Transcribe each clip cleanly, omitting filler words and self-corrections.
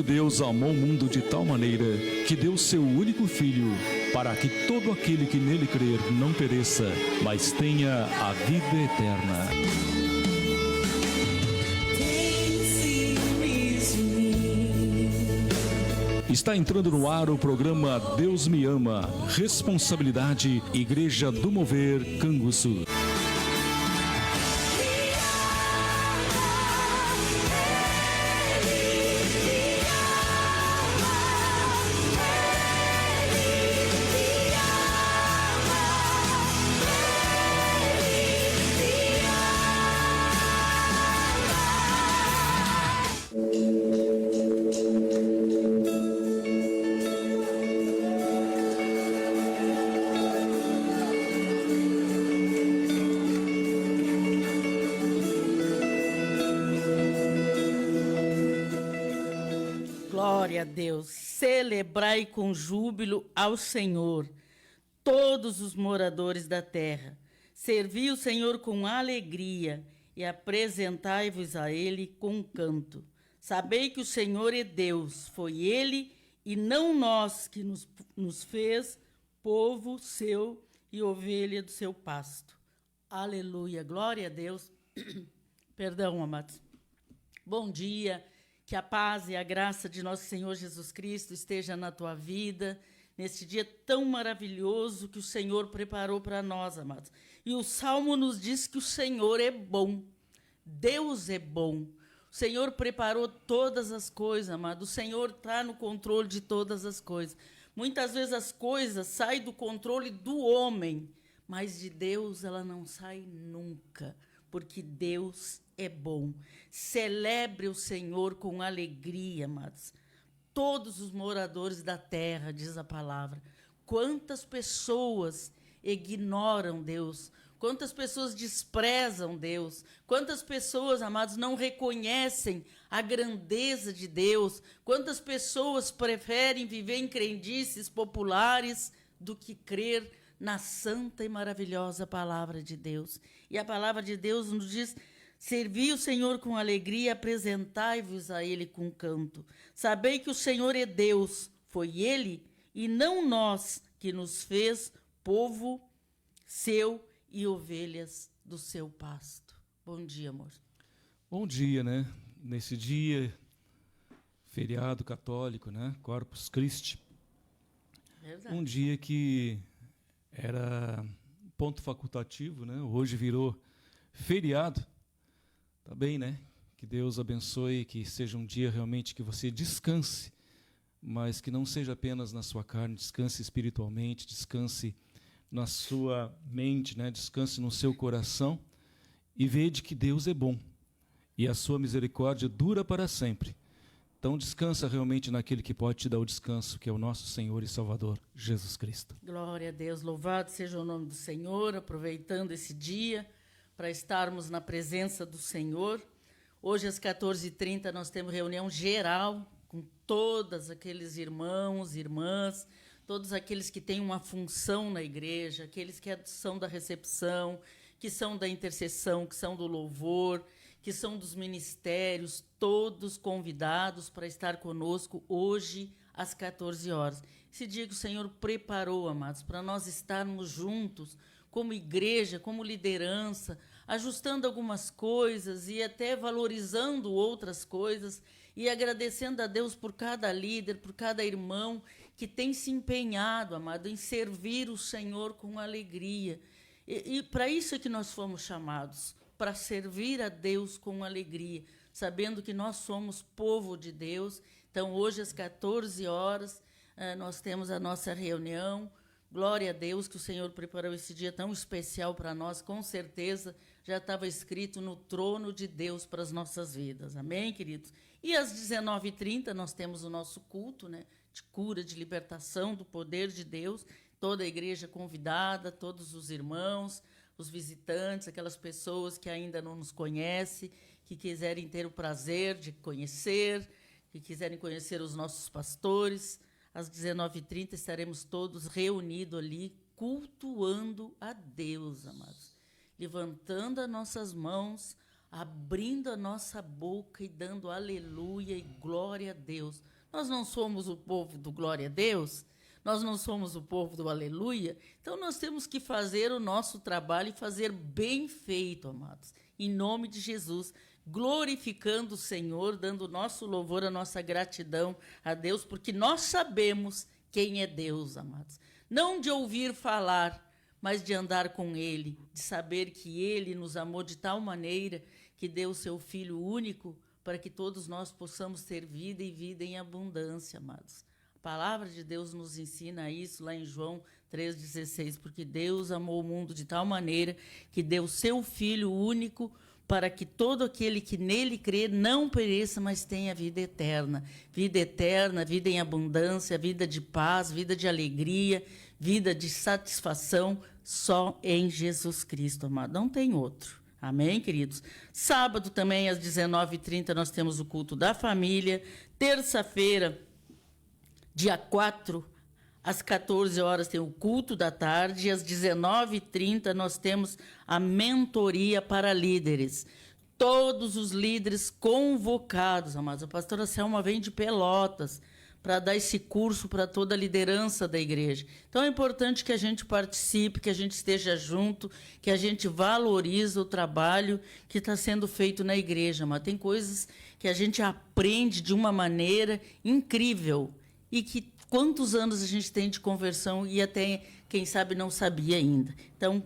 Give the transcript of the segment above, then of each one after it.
Deus amou o mundo de tal maneira que deu seu único Filho, para que todo aquele que nele crer não pereça, mas tenha a vida eterna. Está entrando no ar o programa Deus Me Ama. Responsabilidade, Igreja do Mover, Canguçu. Glória a Deus, celebrai com júbilo ao Senhor, todos os moradores da terra. Servi o Senhor com alegria e apresentai-vos a Ele com canto. Sabei que o Senhor é Deus, foi Ele e não nós que nos fez povo seu e ovelha do seu pasto. Aleluia, glória a Deus. Perdão, amados. Bom dia. Que a paz e a graça de nosso Senhor Jesus Cristo esteja na tua vida, neste dia tão maravilhoso que o Senhor preparou para nós, amados. E o Salmo nos diz que o Senhor é bom, Deus é bom. O Senhor preparou todas as coisas, amado. O Senhor está no controle de todas as coisas. Muitas vezes as coisas saem do controle do homem, mas de Deus ela não sai nunca, porque Deus é bom. Celebre o Senhor com alegria, amados. Todos os moradores da terra, diz a palavra. Quantas pessoas ignoram Deus, quantas pessoas desprezam Deus, quantas pessoas, amados, não reconhecem a grandeza de Deus, quantas pessoas preferem viver em crendices populares do que crer na santa e maravilhosa palavra de Deus. E a palavra de Deus nos diz: servi o Senhor com alegria, apresentai-vos a Ele com canto. Sabei que o Senhor é Deus, foi Ele e não nós que nos fez povo seu e ovelhas do seu pasto. Bom dia, amor. Bom dia, né? Nesse dia, feriado católico, né? Corpus Christi. Verdade. Um dia que era ponto facultativo, né? Hoje virou feriado. Tá bem, né? Que Deus abençoe, que seja um dia realmente que você descanse, mas que não seja apenas na sua carne, descanse espiritualmente, descanse na sua mente, né? Descanse no seu coração e veja que Deus é bom e a sua misericórdia dura para sempre. Então descansa realmente naquele que pode te dar o descanso, que é o nosso Senhor e Salvador, Jesus Cristo. Glória a Deus, louvado seja o nome do Senhor, aproveitando esse dia para estarmos na presença do Senhor. Hoje, às 14h30, nós temos reunião geral com todos aqueles irmãos, irmãs, todos aqueles que têm uma função na igreja, aqueles que são da recepção, que são da intercessão, que são do louvor, que são dos ministérios, todos convidados para estar conosco hoje, às 14 horas. Esse dia que o Senhor preparou, amados, para nós estarmos juntos, como igreja, como liderança, ajustando algumas coisas e até valorizando outras coisas e agradecendo a Deus por cada líder, por cada irmão que tem se empenhado, amado, em servir o Senhor com alegria. E para isso é que nós fomos chamados, para servir a Deus com alegria, sabendo que nós somos povo de Deus. Então, hoje, às 14 horas, nós temos a nossa reunião. Glória a Deus que o Senhor preparou esse dia tão especial para nós. Com certeza já estava escrito no trono de Deus para as nossas vidas. Amém, queridos? E às 19h30 nós temos o nosso culto, né, de cura, de libertação do poder de Deus. Toda a igreja convidada, todos os irmãos, os visitantes, aquelas pessoas que ainda não nos conhecem, que quiserem ter o prazer de conhecer, que quiserem conhecer os nossos pastores. Às 19h30 estaremos todos reunidos ali, cultuando a Deus, amados. Levantando as nossas mãos, abrindo a nossa boca e dando aleluia e glória a Deus. Nós não somos o povo do glória a Deus, nós não somos o povo do aleluia, então nós temos que fazer o nosso trabalho e fazer bem feito, amados, em nome de Jesus, glorificando o Senhor, dando o nosso louvor, a nossa gratidão a Deus, porque nós sabemos quem é Deus, amados. Não de ouvir falar, mas de andar com Ele, de saber que Ele nos amou de tal maneira que deu o seu Filho único para que todos nós possamos ter vida e vida em abundância, amados. A palavra de Deus nos ensina isso lá em João 3,16, porque Deus amou o mundo de tal maneira que deu o seu Filho único para que todo aquele que nele crê não pereça, mas tenha vida eterna, vida em abundância, vida de paz, vida de alegria, vida de satisfação, só em Jesus Cristo, amado. Não tem outro. Amém, queridos? Sábado também, às 19h30, nós temos o culto da família. Terça-feira, dia 4, às 14 horas, tem o culto da tarde. E às 19h30, nós temos a mentoria para líderes. Todos os líderes convocados, amados. A pastora Selma vem de Pelotas para dar esse curso para toda a liderança da igreja. Então, é importante que a gente participe, que a gente esteja junto, que a gente valorize o trabalho que está sendo feito na igreja. Mas tem coisas que a gente aprende de uma maneira incrível e que quantos anos a gente tem de conversão e até, quem sabe, não sabia ainda. Então,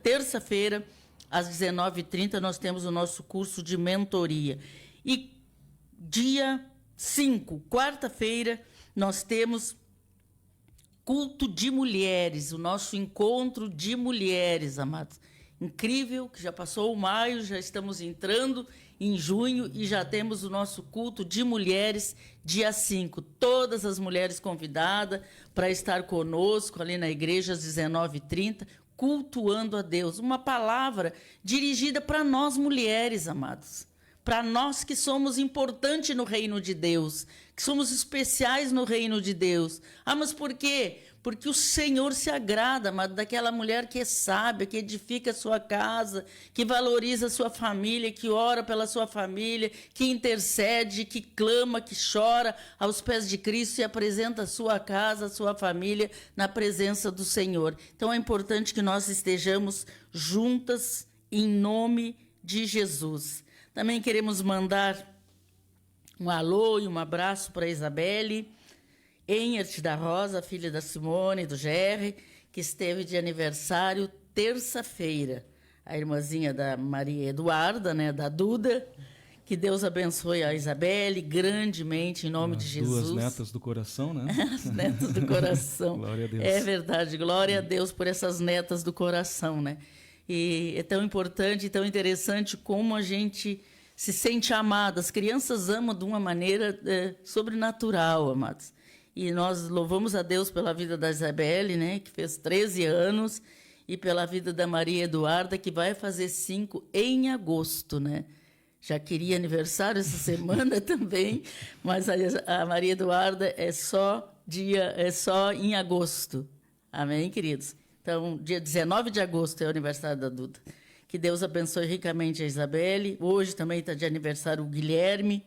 terça-feira, às 19h30, nós temos o nosso curso de mentoria. E dia 5, quarta-feira, nós temos culto de mulheres, o nosso encontro de mulheres, amados. Incrível, que já passou o maio, já estamos entrando em junho e já temos o nosso culto de mulheres, dia 5. Todas as mulheres convidadas para estar conosco ali na igreja às 19h30, cultuando a Deus. Uma palavra dirigida para nós mulheres, amados. Para nós que somos importantes no reino de Deus, que somos especiais no reino de Deus. Ah, mas por quê? Porque o Senhor se agrada, amado, daquela mulher que é sábia, que edifica a sua casa, que valoriza a sua família, que ora pela sua família, que intercede, que clama, que chora aos pés de Cristo e apresenta a sua casa, a sua família na presença do Senhor. Então é importante que nós estejamos juntas em nome de Jesus. Também queremos mandar um alô e um abraço para a Isabelle Enhert da Rosa, filha da Simone e do Gerry, que esteve de aniversário terça-feira. A irmãzinha da Maria Eduarda, né, da Duda. Que Deus abençoe a Isabelle grandemente, em nome de Jesus. Duas netas do coração, né? As netas do coração. Glória a Deus. É verdade, glória a Deus por essas netas do coração, né? E é tão importante e tão interessante como a gente se sente amada. As crianças amam de uma maneira sobrenatural, amados. E nós louvamos a Deus pela vida da Isabelle, né, que fez 13 anos, e pela vida da Maria Eduarda, que vai fazer 5 em agosto, né? Já queria aniversário essa semana também, mas a Maria Eduarda é só em agosto. Amém, queridos? Então, dia 19 de agosto é o aniversário da Duda. Que Deus abençoe ricamente a Isabelle. Hoje também está de aniversário o Guilherme,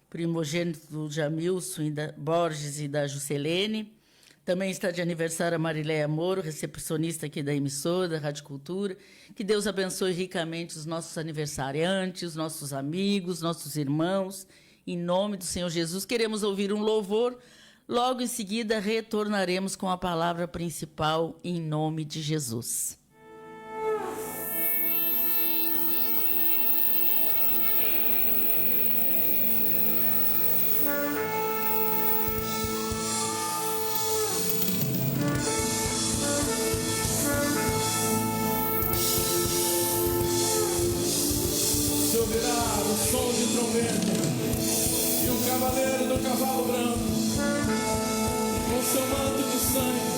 primogênito do Jamilson Borges e da Juscelene. Também está de aniversário a Marileia Moro, recepcionista aqui da emissora, da Rádio Cultura. Que Deus abençoe ricamente os nossos aniversariantes, os nossos amigos, nossos irmãos. Em nome do Senhor Jesus, queremos ouvir um louvor. Logo em seguida, retornaremos com a palavra principal, em nome de Jesus. Se ouvirá o som de trombeta e o cavaleiro do cavalo branco, com seu manto de sangue,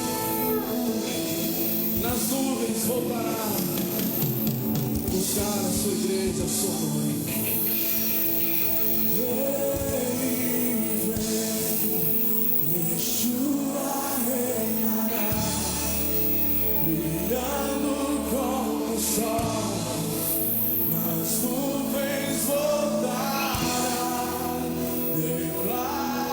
nas nuvens voltará buscar a sua igreja, a sua mãe. Ele vem, Yeshua reinará, brilhando como o sol, nas nuvens voltará, declara.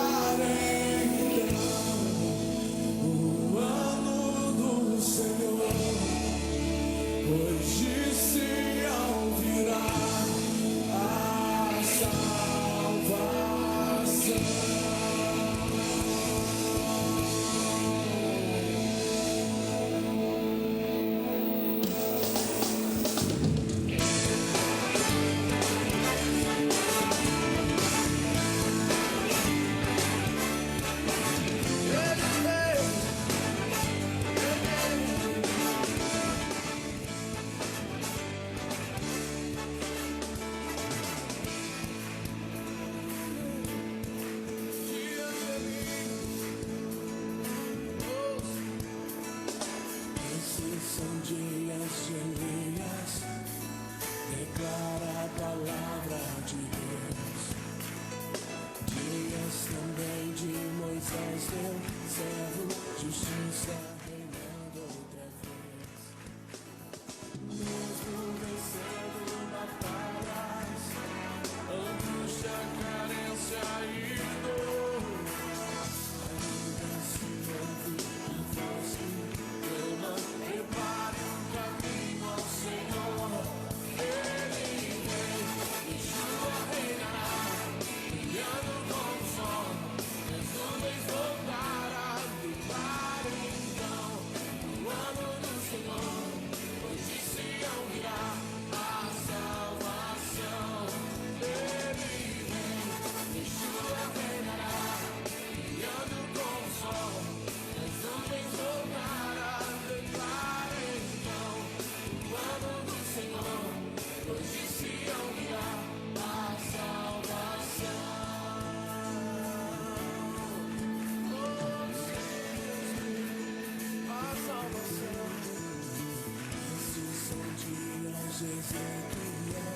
sei quem é,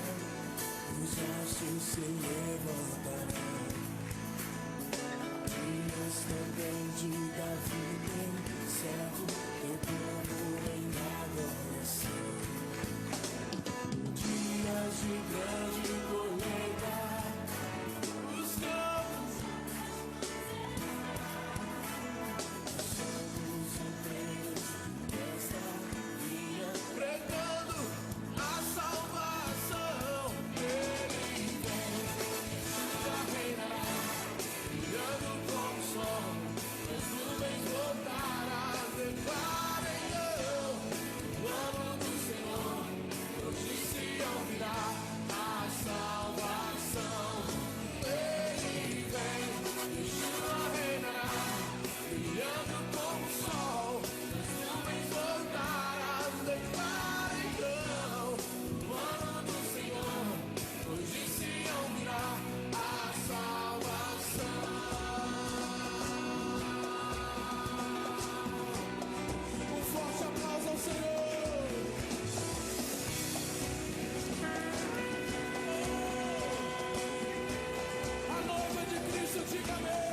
os ossos se levantarão. Dias também de Davi tem servo, teu povo em adoração. Dias de grande colheita, os campos, somos obreiros desta vinha, pregando a salvação. Ele vem, já reinará, brilhando como o sol, as nuvens voltarás, declarem o ano do Senhor, hoje se ouvirá a salvação. Ele vem, Yeshua reinará, brilhando como o sol, as nuvens voltarás, declarem o ano do Senhor, hoje se ouvirá a salvação. Um forte aplauso ao Senhor. A noiva de Cristo, diga amém.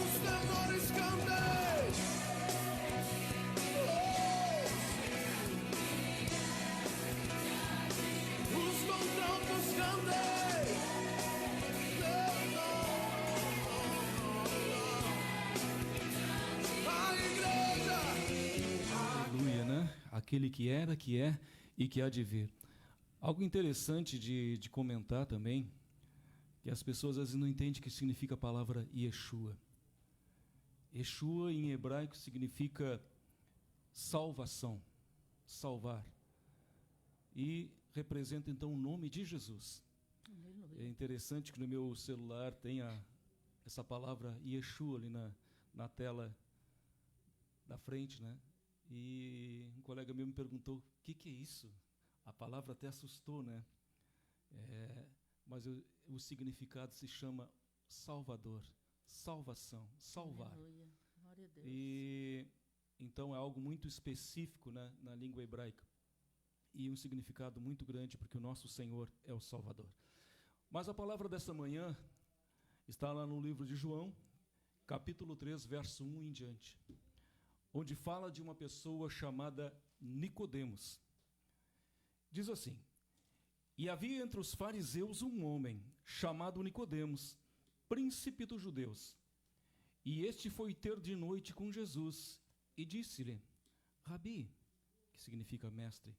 Os tambores cantem. Os contraltos cantem. A igreja. Aleluia, né? Aquele que era, que é e que há de vir. Algo interessante de comentar também, que as pessoas às vezes não entendem o que significa a palavra Yeshua. Yeshua em hebraico significa salvação, salvar. E representa então o nome de Jesus. É interessante que no meu celular tenha essa palavra Yeshua ali na tela da frente, né? E um colega meu me perguntou, o que é isso? A palavra até assustou, né? Mas o significado se chama Salvador, salvação, salvar. Aleluia. Glória a Deus. E então é algo muito específico, né, na língua hebraica. E um significado muito grande, porque o nosso Senhor é o Salvador. Mas a palavra dessa manhã está lá no livro de João, capítulo 3, verso 1 em diante, onde fala de uma pessoa chamada Nicodemos. Diz assim: E havia entre os fariseus um homem chamado Nicodemos, príncipe dos judeus. E este foi ter de noite com Jesus e disse-lhe: Rabi, que significa mestre,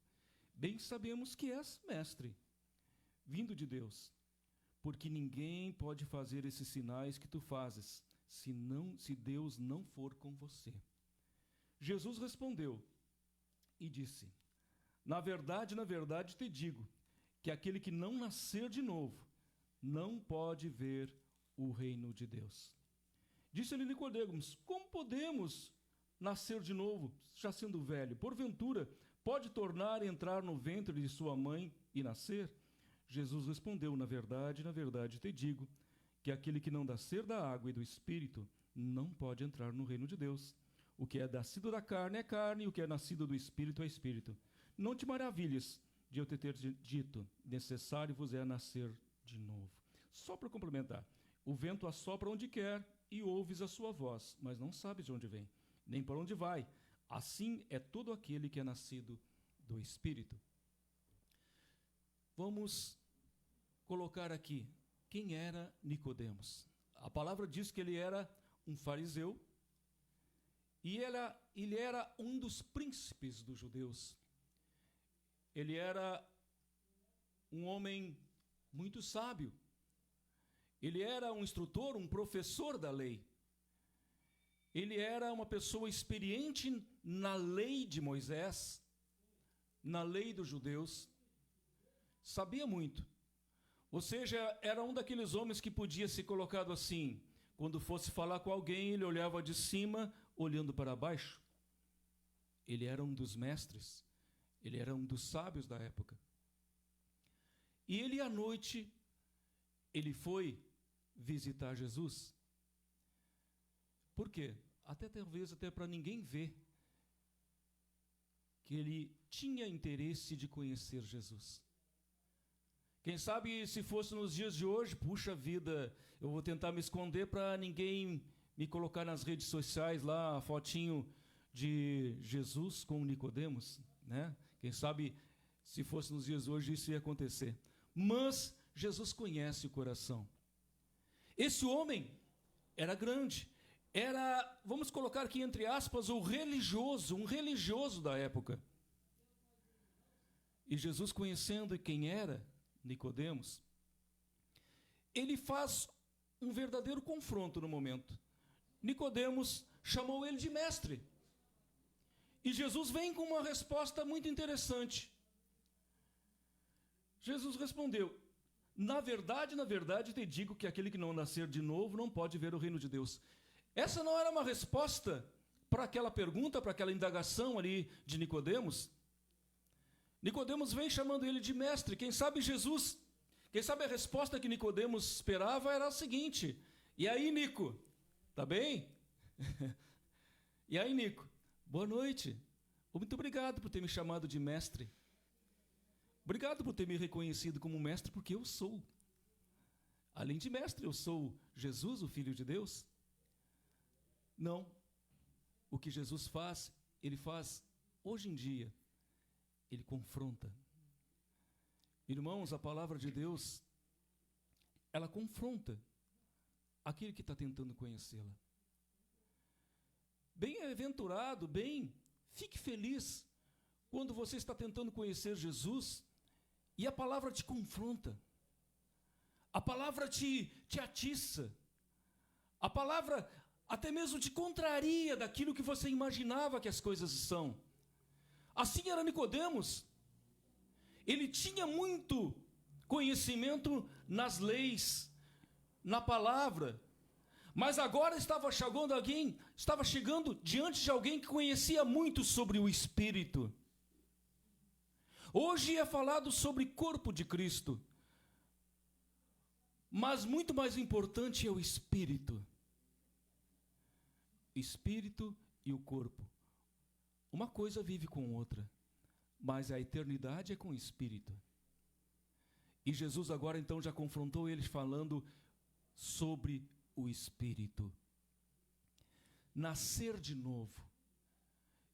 bem sabemos que és mestre, vindo de Deus, porque ninguém pode fazer esses sinais que tu fazes, se Deus não for com você. Jesus respondeu e disse: na verdade te digo, que aquele que não nascer de novo, não pode ver o reino de Deus. Disse-lhe Nicodemos: como podemos nascer de novo, já sendo velho? Porventura, pode tornar a entrar no ventre de sua mãe e nascer? Jesus respondeu: na verdade te digo, que aquele que não nascer da água e do Espírito, não pode entrar no reino de Deus. O que é nascido da carne é carne, e o que é nascido do Espírito é Espírito. Não te maravilhes de eu te ter dito, necessário vos é nascer de novo. Só para complementar, o vento assopra onde quer e ouves a sua voz, mas não sabes de onde vem, nem para onde vai. Assim é todo aquele que é nascido do Espírito. Vamos colocar aqui, quem era Nicodemos? A palavra diz que ele era um fariseu, e ele era um dos príncipes dos judeus. Ele era um homem muito sábio. Ele era um instrutor, um professor da lei. Ele era uma pessoa experiente na lei de Moisés, na lei dos judeus. Sabia muito. Ou seja, era um daqueles homens que podia ser colocado assim, quando fosse falar com alguém, ele olhava de cima, olhando para baixo. Ele era um dos mestres, ele era um dos sábios da época. E ele, à noite, ele foi visitar Jesus. Por quê? Talvez até para ninguém ver que ele tinha interesse de conhecer Jesus. Quem sabe se fosse nos dias de hoje, puxa vida, eu vou tentar me esconder para ninguém me colocar nas redes sociais lá a fotinho de Jesus com Nicodemos, né? Quem sabe se fosse nos dias de hoje isso ia acontecer. Mas Jesus conhece o coração. Esse homem era grande, era, vamos colocar aqui entre aspas, um religioso da época. E Jesus, conhecendo quem era Nicodemos, ele faz um verdadeiro confronto no momento. Nicodemos chamou ele de mestre. E Jesus vem com uma resposta muito interessante. Jesus respondeu: na verdade, te digo que aquele que não nascer de novo não pode ver o reino de Deus. Essa não era uma resposta para aquela pergunta, para aquela indagação ali de Nicodemos. Nicodemos vem chamando ele de mestre. Quem sabe a resposta que Nicodemos esperava era a seguinte: e aí, Nico, tá bem? E aí, Nico, boa noite. Muito obrigado por ter me chamado de mestre. Obrigado por ter me reconhecido como mestre, porque eu sou. Além de mestre, eu sou Jesus, o Filho de Deus. Não. O que Jesus faz, ele faz hoje em dia. Ele confronta. Irmãos, a palavra de Deus, ela confronta aquele que está tentando conhecê-la. Bem-aventurado, fique feliz quando você está tentando conhecer Jesus e a palavra te confronta. A palavra te atiça. A palavra até mesmo te contraria daquilo que você imaginava que as coisas são. Assim era Nicodemos. Ele tinha muito conhecimento nas leis, na palavra, mas agora estava chegando diante de alguém que conhecia muito sobre o Espírito. Hoje é falado sobre corpo de Cristo, mas muito mais importante é o Espírito. Espírito e o corpo. Uma coisa vive com outra, mas a eternidade é com o Espírito. E Jesus agora então já confrontou eles falando sobre o Espírito. Nascer de novo.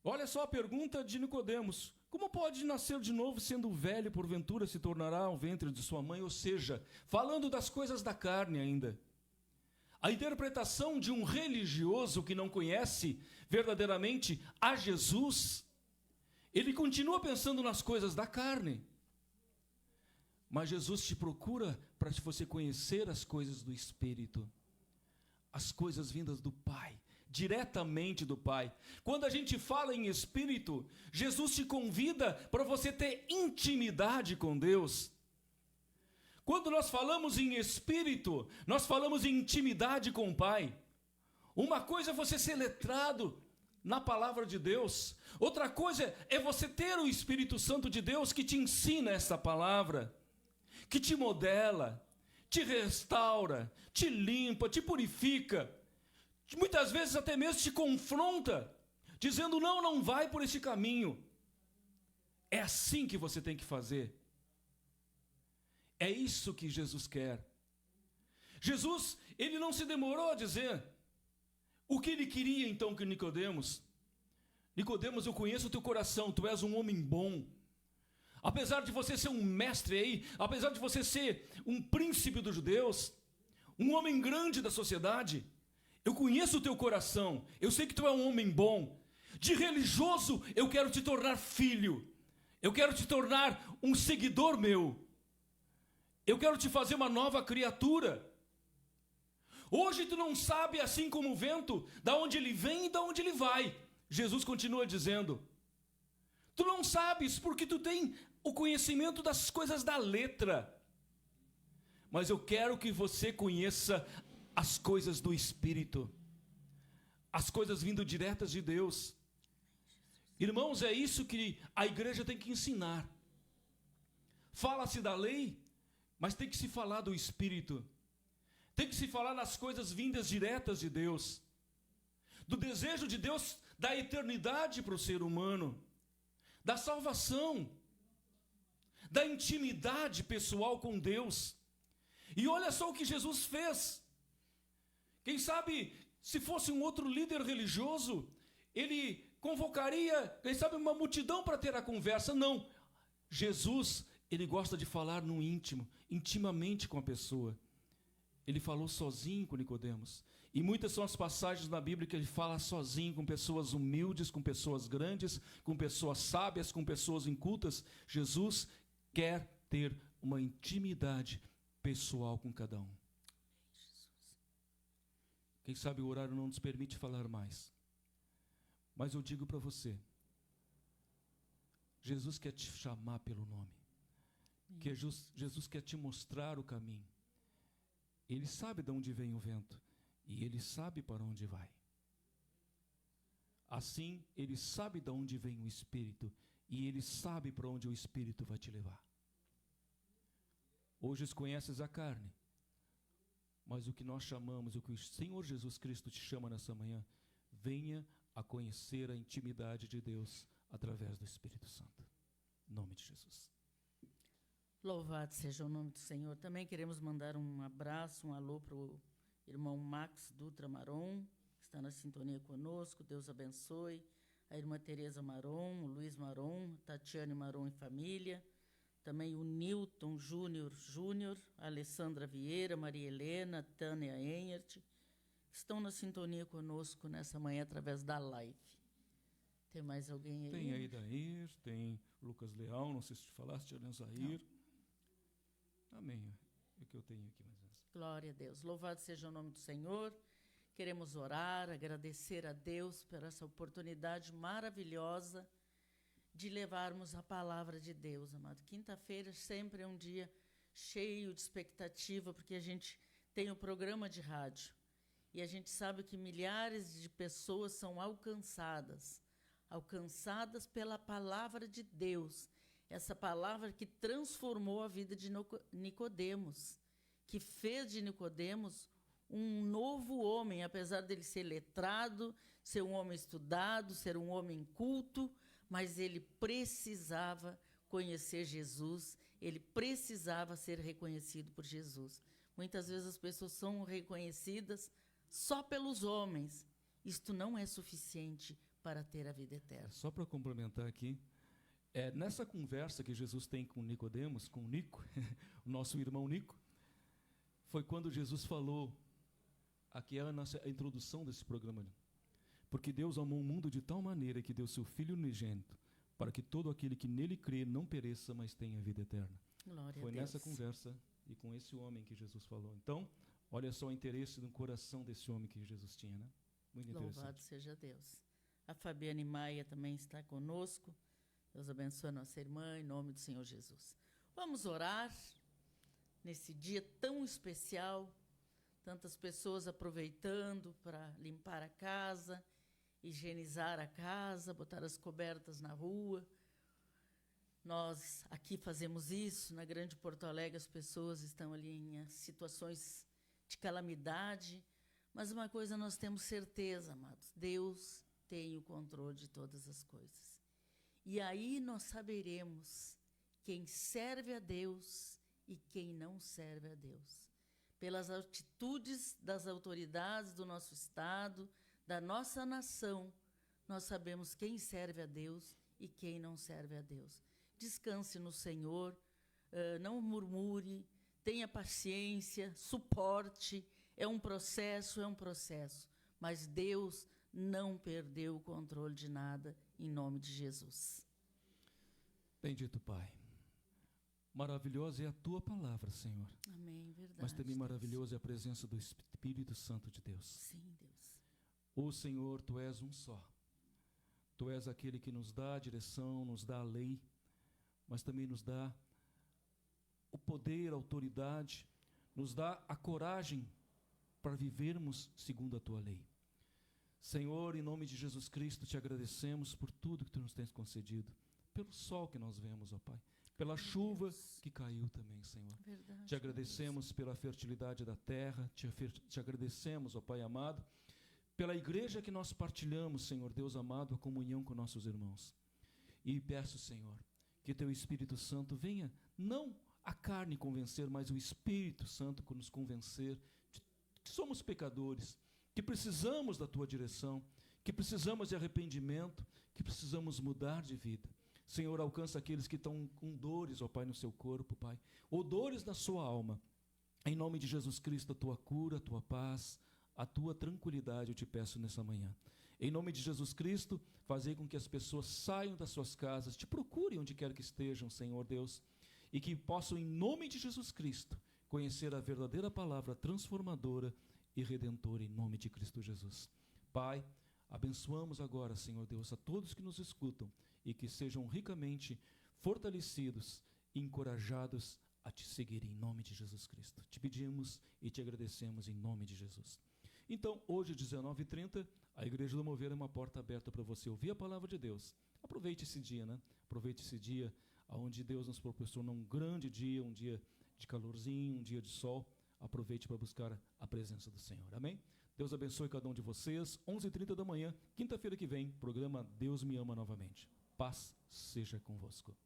Olha só a pergunta de Nicodemos: como pode nascer de novo, sendo velho, porventura se tornará ao ventre de sua mãe? Ou seja, falando das coisas da carne ainda. A interpretação de um religioso que não conhece verdadeiramente a Jesus, ele continua pensando nas coisas da carne. Mas Jesus te procura para você conhecer as coisas do Espírito, as coisas vindas do Pai, diretamente do Pai. Quando a gente fala em Espírito, Jesus te convida para você ter intimidade com Deus. Quando nós falamos em Espírito, nós falamos em intimidade com o Pai. Uma coisa é você ser letrado na palavra de Deus, outra coisa é você ter o Espírito Santo de Deus que te ensina essa palavra, que te modela, te restaura, te limpa, te purifica, muitas vezes até mesmo te confronta, dizendo: não vai por esse caminho. É assim que você tem que fazer. É isso que Jesus quer. Jesus, ele não se demorou a dizer o que ele queria então que Nicodemos. Nicodemos, eu conheço o teu coração, tu és um homem bom. Apesar de você ser um mestre aí, apesar de você ser um príncipe dos judeus, um homem grande da sociedade, eu conheço o teu coração, eu sei que tu é um homem bom. De religioso, eu quero te tornar filho, eu quero te tornar um seguidor meu. Eu quero te fazer uma nova criatura. Hoje tu não sabe, assim como o vento, da onde ele vem e da onde ele vai. Jesus continua dizendo: tu não sabes porque tu tem o conhecimento das coisas da letra. Mas eu quero que você conheça as coisas do Espírito, as coisas vindo diretas de Deus. Irmãos, é isso que a igreja tem que ensinar. Fala-se da lei, mas tem que se falar do Espírito. Tem que se falar nas coisas vindas diretas de Deus, do desejo de Deus da eternidade para o ser humano, da salvação, da intimidade pessoal com Deus. E olha só o que Jesus fez. Quem sabe, se fosse um outro líder religioso, ele convocaria, quem sabe, uma multidão para ter a conversa. Não, Jesus, ele gosta de falar no íntimo, intimamente com a pessoa. Ele falou sozinho com Nicodemos. E muitas são as passagens na Bíblia que ele fala sozinho com pessoas humildes, com pessoas grandes, com pessoas sábias, com pessoas incultas. Jesus quer ter uma intimidade pessoal com cada um. Quem sabe o horário não nos permite falar mais. Mas eu digo para você, Jesus quer te chamar pelo nome. Que Jesus quer te mostrar o caminho. Ele sabe de onde vem o vento e ele sabe para onde vai. Assim, ele sabe de onde vem o Espírito e ele sabe para onde o Espírito vai te levar. Hoje conheces a carne, mas o que nós chamamos, o que o Senhor Jesus Cristo te chama nessa manhã, venha a conhecer a intimidade de Deus através do Espírito Santo. Em nome de Jesus. Louvado seja o nome do Senhor. Também queremos mandar um abraço, um alô para o irmão Max Dutra Maron, que está na sintonia conosco. Deus abençoe. A irmã Tereza Maron, o Luiz Maron, Tatiane Maron e família. Também o Newton Júnior, a Alessandra Vieira, Maria Helena, Tânia Enhert, que estão na sintonia conosco nessa manhã através da live. Tem mais alguém aí? Tem aí Dair, tem Lucas Leal, não sei se te falaste, Alan Zahir. Amém. É o que eu tenho aqui mais vezes. Glória a Deus. Louvado seja o nome do Senhor. Queremos orar, agradecer a Deus por essa oportunidade maravilhosa de levarmos a palavra de Deus, amado. Quinta-feira sempre é um dia cheio de expectativa, porque a gente tem o programa de rádio. E a gente sabe que milhares de pessoas são alcançadas pela palavra de Deus. Essa palavra que transformou a vida de Nicodemos, que fez de Nicodemos um novo homem, apesar dele ser letrado, ser um homem estudado, ser um homem culto, mas ele precisava conhecer Jesus, ele precisava ser reconhecido por Jesus. Muitas vezes as pessoas são reconhecidas só pelos homens. Isto não é suficiente para ter a vida eterna. Só para complementar aqui, nessa conversa que Jesus tem com Nicodemos, com Nico, o nosso irmão Nico, foi quando Jesus falou, aqui é a introdução desse programa, porque Deus amou o mundo de tal maneira que deu seu Filho unigênito, para que todo aquele que nele crê não pereça, mas tenha vida eterna. Glória foi a Deus. Nessa conversa e com esse homem que Jesus falou. Então, olha só o interesse no coração desse homem que Jesus tinha, né? Muito interessante. Louvado seja Deus. A Fabiane Maia também está conosco. Deus abençoe a nossa irmã, em nome do Senhor Jesus. Vamos orar nesse dia tão especial, tantas pessoas aproveitando para limpar a casa, higienizar a casa, botar as cobertas na rua. Nós aqui fazemos isso, na Grande Porto Alegre as pessoas estão ali em situações de calamidade, mas uma coisa nós temos certeza, amados, Deus tem o controle de todas as coisas. E aí nós saberemos quem serve a Deus e quem não serve a Deus. Pelas atitudes das autoridades do nosso Estado, da nossa nação, nós sabemos quem serve a Deus e quem não serve a Deus. Descanse no Senhor, não murmure, tenha paciência, suporte. É um processo, mas Deus não perdeu o controle de nada, em nome de Jesus. Bendito Pai, Maravilhosa é a tua palavra, Senhor. Amém, verdade. Mas também Deus. maravilhosa é a presença do Espírito Santo de Deus. Sim, Deus. Ô Senhor, tu és um só. Tu és aquele que nos dá a direção, nos dá a lei, mas também nos dá o poder, a autoridade, nos dá a coragem para vivermos segundo a tua lei. Senhor, em nome de Jesus Cristo, te agradecemos por tudo que tu nos tens concedido, pelo sol que nós vemos, ó Pai, pela chuva que caiu também, Senhor. Verdade, Te agradecemos pela fertilidade da terra, te agradecemos, ó Pai amado, pela igreja que nós partilhamos, Senhor Deus amado, a comunhão com nossos irmãos. E peço, Senhor, que teu Espírito Santo venha, não a carne convencer, mas o Espírito Santo nos convencer de que somos pecadores, que precisamos da tua direção, que precisamos de arrependimento, que precisamos mudar de vida. Senhor, alcança aqueles que estão com dores, ó Pai, no seu corpo, Pai, ou dores na sua alma. Em nome de Jesus Cristo, a tua cura, a tua paz, a tua tranquilidade, eu te peço nessa manhã. Em nome de Jesus Cristo, fazei com que as pessoas saiam das suas casas, te procurem onde quer que estejam, Senhor Deus, e que possam, em nome de Jesus Cristo, conhecer a verdadeira palavra transformadora e redentora, em nome de Cristo Jesus. Pai, abençoamos agora, Senhor Deus, a todos que nos escutam e que sejam ricamente fortalecidos e encorajados a te seguir, em nome de Jesus Cristo. Te pedimos e te agradecemos em nome de Jesus. Então, hoje, 19h30, a Igreja do Mover é uma porta aberta para você ouvir a palavra de Deus. Aproveite esse dia, né? Aproveite esse dia onde Deus nos proporciona um grande dia, um dia de calorzinho, um dia de sol. Aproveite para buscar a presença do Senhor. Amém? Deus abençoe cada um de vocês. 11h30 da manhã, quinta-feira que vem, programa Deus Me Ama Novamente. Paz seja convosco.